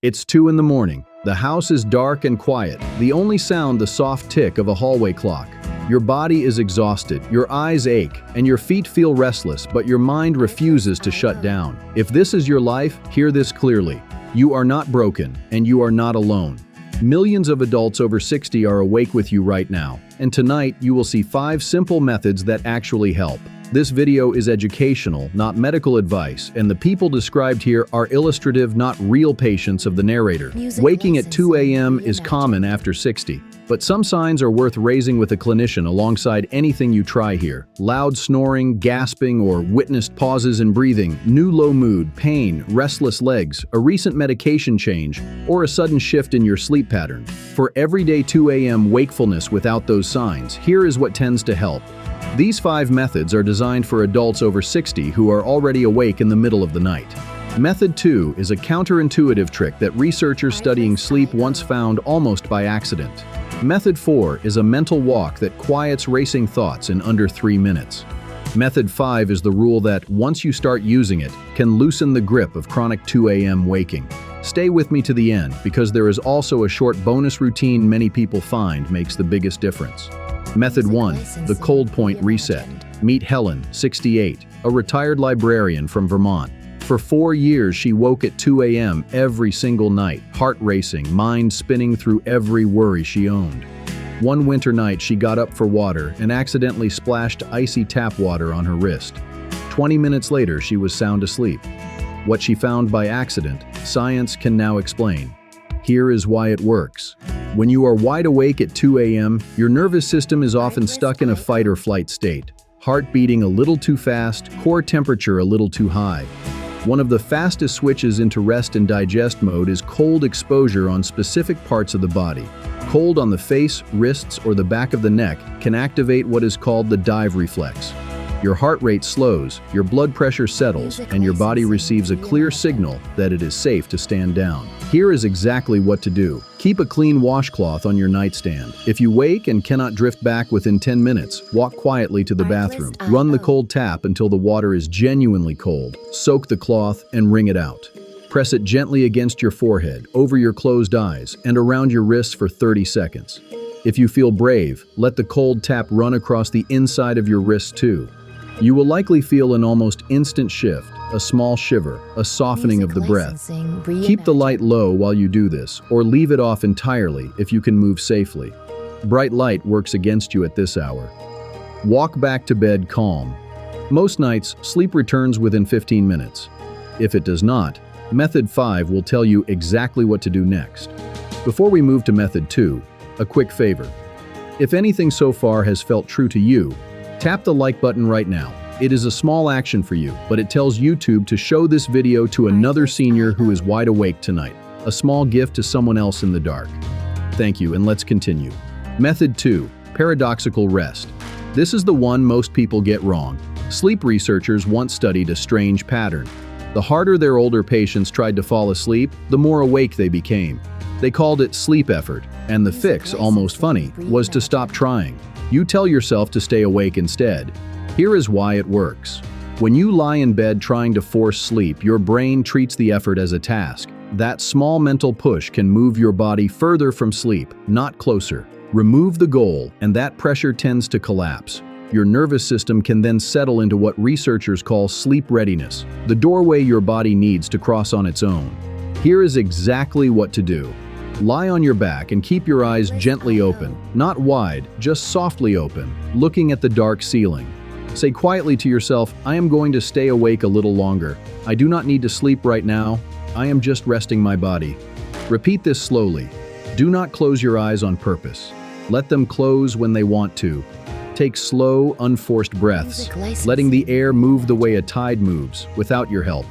It's 2 in the morning. The house is dark and quiet. The only sound the soft tick of a hallway clock. Your body is exhausted, your eyes ache, and your feet feel restless, but your mind refuses to shut down. If this is your life, hear this clearly. You are not broken, and you are not alone. Millions of adults over 60 are awake with you right now, and tonight you will see 5 simple methods that actually help. This video is educational, not medical advice, and the people described here are illustrative, not real patients of the narrator. Waking at 2 a.m. is common after 60, but some signs are worth raising with a clinician alongside anything you try here. Loud snoring, gasping, or witnessed pauses in breathing, new low mood, pain, restless legs, a recent medication change, or a sudden shift in your sleep pattern. For everyday 2 a.m. wakefulness without those signs, here is what tends to help. These 5 methods are designed for adults over 60 who are already awake in the middle of the night. Method 2 is a counterintuitive trick that researchers studying sleep once found almost by accident. Method 4 is a mental walk that quiets racing thoughts in under 3 minutes. Method 5 is the rule that, once you start using it, can loosen the grip of chronic 2 a.m. waking. Stay with me to the end, because there is also a short bonus routine many people find makes the biggest difference. Method 1, the cold point reset. Meet Helen, 68, a retired librarian from Vermont. For 4 years, she woke at 2 a.m. every single night, heart racing, mind spinning through every worry she owned. One winter night, she got up for water and accidentally splashed icy tap water on her wrist. 20 minutes later, she was sound asleep. What she found by accident, science can now explain. Here is why it works. When you are wide awake at 2 a.m., your nervous system is often stuck in a fight or flight state. Heart beating a little too fast, core temperature a little too high. One of the fastest switches into rest and digest mode is cold exposure on specific parts of the body. Cold on the face, wrists, or the back of the neck can activate what is called the dive reflex. Your heart rate slows, your blood pressure settles, and your body receives a clear signal that it is safe to stand down. Here is exactly what to do. Keep a clean washcloth on your nightstand. If you wake and cannot drift back within 10 minutes, walk quietly to the bathroom. Run the cold tap until the water is genuinely cold. Soak the cloth and wring it out. Press it gently against your forehead, over your closed eyes, and around your wrists for 30 seconds. If you feel brave, let the cold tap run across the inside of your wrists too. You will likely feel an almost instant shift, a small shiver, a softening of the breath. Keep the light low while you do this, or leave it off entirely if you can move safely. Bright light works against you at this hour. Walk back to bed calm. Most nights, sleep returns within 15 minutes. If it does not, Method 5 will tell you exactly what to do next. Before we move to Method 2, a quick favor. If anything so far has felt true to you, tap the like button right now. It is a small action for you, but it tells YouTube to show this video to another senior who is wide awake tonight. A small gift to someone else in the dark. Thank you, and let's continue. Method 2, paradoxical rest. This is the one most people get wrong. Sleep researchers once studied a strange pattern. The harder their older patients tried to fall asleep, the more awake they became. They called it sleep effort, and the fix, almost funny, was to stop trying. You tell yourself to stay awake instead. Here is why it works. When you lie in bed trying to force sleep, your brain treats the effort as a task. That small mental push can move your body further from sleep, not closer. Remove the goal, and that pressure tends to collapse. Your nervous system can then settle into what researchers call sleep readiness, the doorway your body needs to cross on its own. Here is exactly what to do. Lie on your back and keep your eyes gently open, not wide, just softly open, looking at the dark ceiling. Say quietly to yourself, I am going to stay awake a little longer. I do not need to sleep right now. I am just resting my body. Repeat this slowly. Do not close your eyes on purpose. Let them close when they want to. Take slow, unforced breaths, letting the air move the way a tide moves, without your help.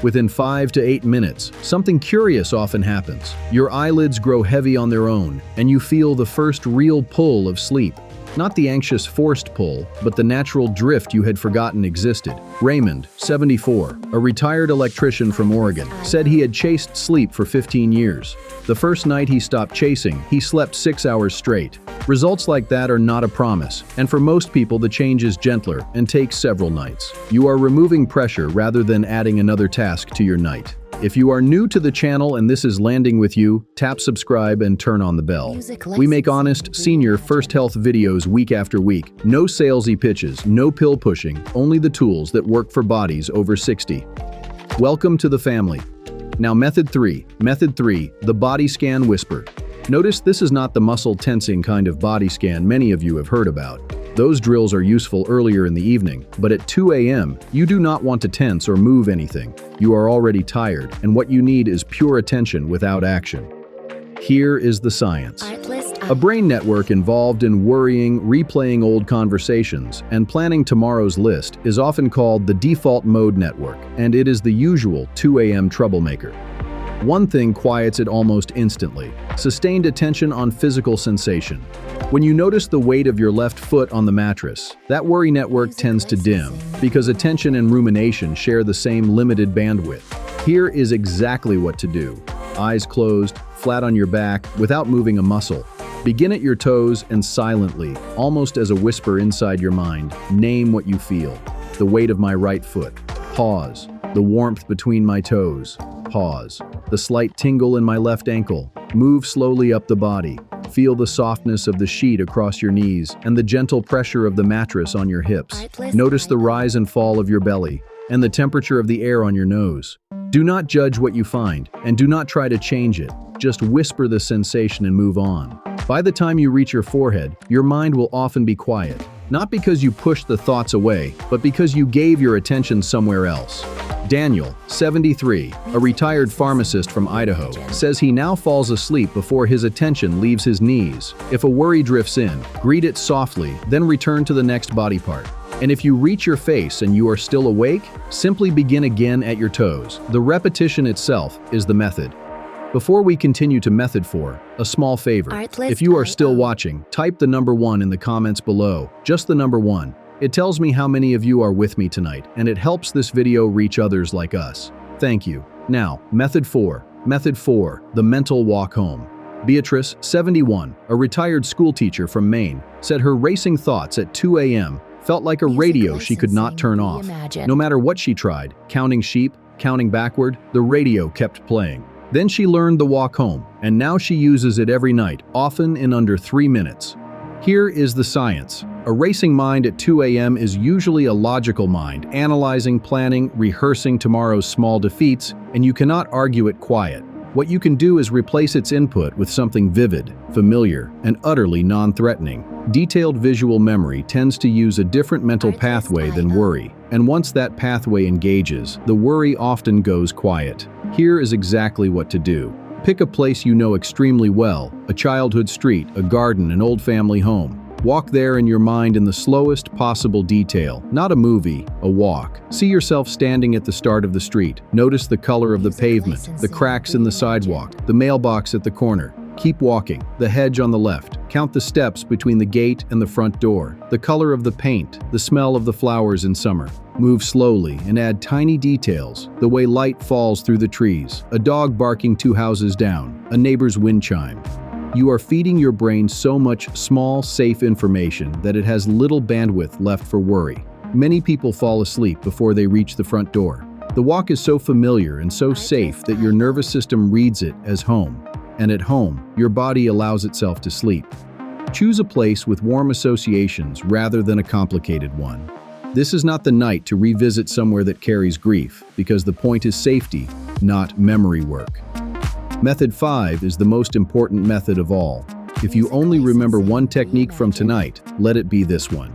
Within 5 to 8 minutes, something curious often happens. Your eyelids grow heavy on their own, and you feel the first real pull of sleep. Not the anxious forced pull, but the natural drift you had forgotten existed. Raymond, 74, a retired electrician from Oregon, said he had chased sleep for 15 years. The first night he stopped chasing, he slept 6 hours straight. Results like that are not a promise, and for most people the change is gentler and takes several nights. You are removing pressure rather than adding another task to your night. If you are new to the channel and this is landing with you, tap subscribe and turn on the bell. We make honest, senior first health videos week after week. No salesy pitches, no pill pushing, only the tools that work for bodies over 60. Welcome to the family. Now Method 3, the body scan whisper. Notice this is not the muscle tensing kind of body scan many of you have heard about. Those drills are useful earlier in the evening, but at 2 a.m., you do not want to tense or move anything. You are already tired, and what you need is pure attention without action. Here is the science. A brain network involved in worrying, replaying old conversations, and planning tomorrow's list is often called the default mode network, and it is the usual 2 a.m. troublemaker. One thing quiets it almost instantly: sustained attention on physical sensation. When you notice the weight of your left foot on the mattress, that worry network tends to dim, because attention and rumination share the same limited bandwidth. Here is exactly what to do. Eyes closed, flat on your back, without moving a muscle. Begin at your toes and silently, almost as a whisper inside your mind, name what you feel. The weight of my right foot. Pause. The warmth between my toes. Pause. The slight tingle in my left ankle. Move slowly up the body. Feel the softness of the sheet across your knees and the gentle pressure of the mattress on your hips. Notice the rise and fall of your belly and the temperature of the air on your nose. Do not judge what you find, and do not try to change it. Just whisper the sensation and move on. By the time you reach your forehead, your mind will often be quiet. Not because you pushed the thoughts away, but because you gave your attention somewhere else. Daniel, 73, a retired pharmacist from Idaho, says he now falls asleep before his attention leaves his knees. If a worry drifts in, greet it softly, then return to the next body part. And if you reach your face and you are still awake, simply begin again at your toes. The repetition itself is the method. Before we continue to Method 4, a small favor. If you are still watching, type the number 1 in the comments below, just the number 1. It tells me how many of you are with me tonight, and it helps this video reach others like us. Thank you. Now, Method 4, the mental walk home. Beatrice, 71, a retired schoolteacher from Maine, said her racing thoughts at 2 a.m. felt like a radio she could not turn off. No matter what she tried, counting sheep, counting backward, the radio kept playing. Then she learned the walk home, and now she uses it every night, often in under 3 minutes. Here is the science. A racing mind at 2 a.m. is usually a logical mind, analyzing, planning, rehearsing tomorrow's small defeats, and you cannot argue it quiet. What you can do is replace its input with something vivid, familiar, and utterly non-threatening. Detailed visual memory tends to use a different mental pathway than worry, and once that pathway engages, the worry often goes quiet. Here is exactly what to do. Pick a place you know extremely well, a childhood street, a garden, an old family home. Walk there in your mind in the slowest possible detail, not a movie, a walk. See yourself standing at the start of the street. Notice the color of the pavement, the cracks in the sidewalk, the mailbox at the corner. Keep walking, the hedge on the left. Count the steps between the gate and the front door, the color of the paint, the smell of the flowers in summer. Move slowly and add tiny details, the way light falls through the trees, a dog barking 2 houses down, a neighbor's wind chime. You are feeding your brain so much small, safe information that it has little bandwidth left for worry. Many people fall asleep before they reach the front door. The walk is so familiar and so safe that your nervous system reads it as home. And at home, your body allows itself to sleep. Choose a place with warm associations rather than a complicated one. This is not the night to revisit somewhere that carries grief, because the point is safety, not memory work. Method 5 is the most important method of all. If you only remember one technique from tonight, let it be this one.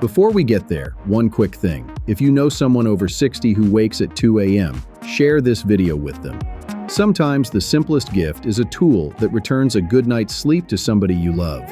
Before we get there, one quick thing. If you know someone over 60 who wakes at 2 a.m., share this video with them. Sometimes the simplest gift is a tool that returns a good night's sleep to somebody you love.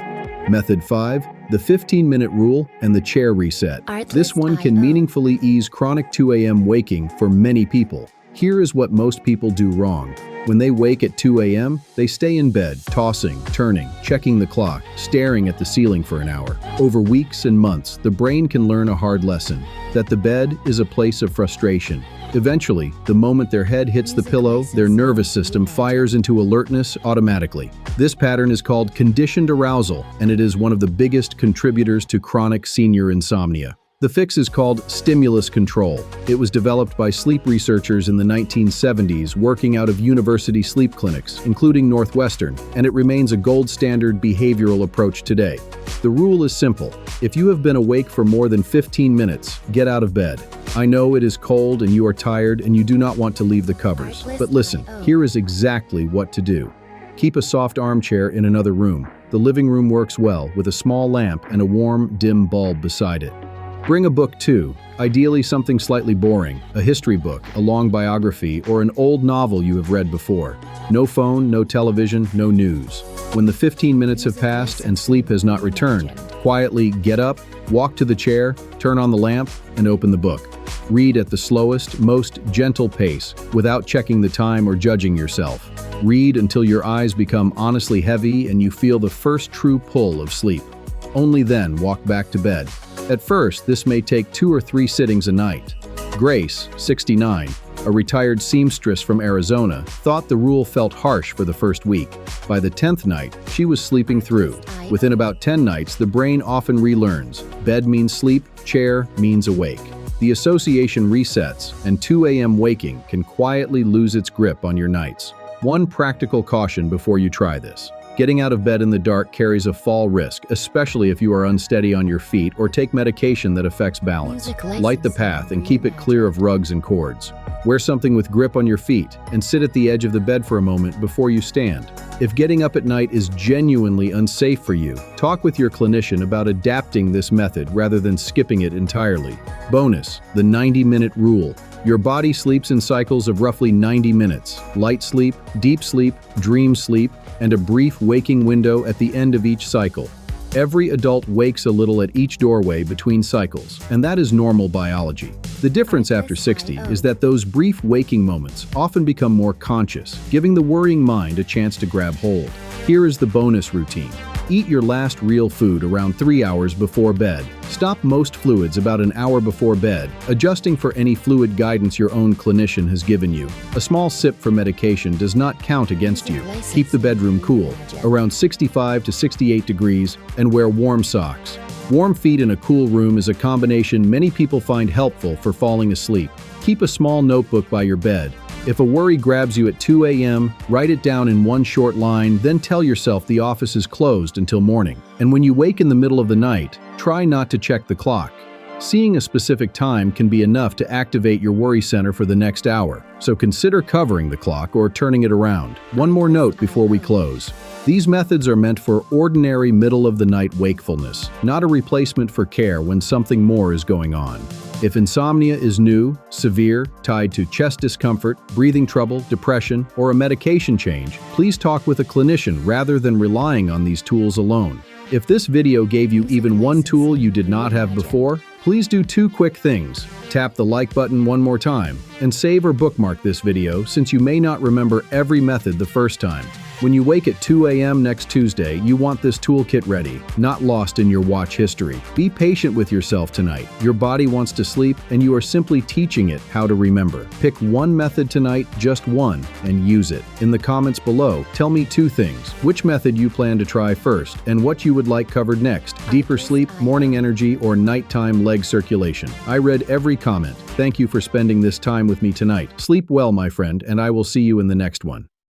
Method 5, the 15-minute rule and the chair reset. This one can meaningfully ease chronic 2 a.m. waking for many people. Here is what most people do wrong. When they wake at 2 a.m., they stay in bed, tossing, turning, checking the clock, staring at the ceiling for an hour. Over weeks and months, the brain can learn a hard lesson, that the bed is a place of frustration. Eventually, the moment their head hits the pillow, their nervous system fires into alertness automatically. This pattern is called conditioned arousal, and it is one of the biggest contributors to chronic senior insomnia. The fix is called stimulus control. It was developed by sleep researchers in the 1970s working out of university sleep clinics, including Northwestern, and it remains a gold standard behavioral approach today. The rule is simple. If you have been awake for more than 15 minutes, get out of bed. I know it is cold and you are tired and you do not want to leave the covers. But listen, here is exactly what to do. Keep a soft armchair in another room. The living room works well with a small lamp and a warm, dim bulb beside it. Bring a book too, ideally something slightly boring, a history book, a long biography, or an old novel you have read before. No phone, no television, no news. When the 15 minutes have passed and sleep has not returned, quietly get up, walk to the chair, turn on the lamp, and open the book. Read at the slowest, most gentle pace, without checking the time or judging yourself. Read until your eyes become honestly heavy and you feel the first true pull of sleep. Only then walk back to bed. At first, this may take 2 or 3 sittings a night. Grace, 69, a retired seamstress from Arizona, thought the rule felt harsh for the first week. By the 10th night, she was sleeping through. Within about 10 nights, the brain often relearns. Bed means sleep, chair means awake. The association resets, and 2 a.m. waking can quietly lose its grip on your nights. One practical caution before you try this. Getting out of bed in the dark carries a fall risk, especially if you are unsteady on your feet or take medication that affects balance. Light the path and keep it clear of rugs and cords. Wear something with grip on your feet and sit at the edge of the bed for a moment before you stand. If getting up at night is genuinely unsafe for you, talk with your clinician about adapting this method rather than skipping it entirely. Bonus, the 90-minute rule. Your body sleeps in cycles of roughly 90 minutes. Light sleep, deep sleep, dream sleep, and a brief waking window at the end of each cycle. Every adult wakes a little at each doorway between cycles, and that is normal biology. The difference after 60 is that those brief waking moments often become more conscious, giving the worrying mind a chance to grab hold. Here is the bonus routine. Eat your last real food around 3 hours before bed. Stop most fluids about an hour before bed, adjusting for any fluid guidance your own clinician has given you. A small sip for medication does not count against you. Keep the bedroom cool, around 65 to 68 degrees, and wear warm socks. Warm feet in a cool room is a combination many people find helpful for falling asleep. Keep a small notebook by your bed. If a worry grabs you at 2 a.m., write it down in one short line, then tell yourself the office is closed until morning. And when you wake in the middle of the night, try not to check the clock. Seeing a specific time can be enough to activate your worry center for the next hour, so consider covering the clock or turning it around. One more note before we close. These methods are meant for ordinary middle-of-the-night wakefulness, not a replacement for care when something more is going on. If insomnia is new, severe, tied to chest discomfort, breathing trouble, depression, or a medication change, please talk with a clinician rather than relying on these tools alone. If this video gave you even one tool you did not have before, please do 2 quick things. Tap the like button one more time, and save or bookmark this video since you may not remember every method the first time. When you wake at 2 a.m. next Tuesday, you want this toolkit ready, not lost in your watch history. Be patient with yourself tonight. Your body wants to sleep, and you are simply teaching it how to remember. Pick one method tonight, just one, and use it. In the comments below, tell me 2 things. Which method you plan to try first, and what you would like covered next. Deeper sleep, morning energy, or nighttime leg circulation. I read every comment. Thank you for spending this time with me tonight. Sleep well, my friend, and I will see you in the next one.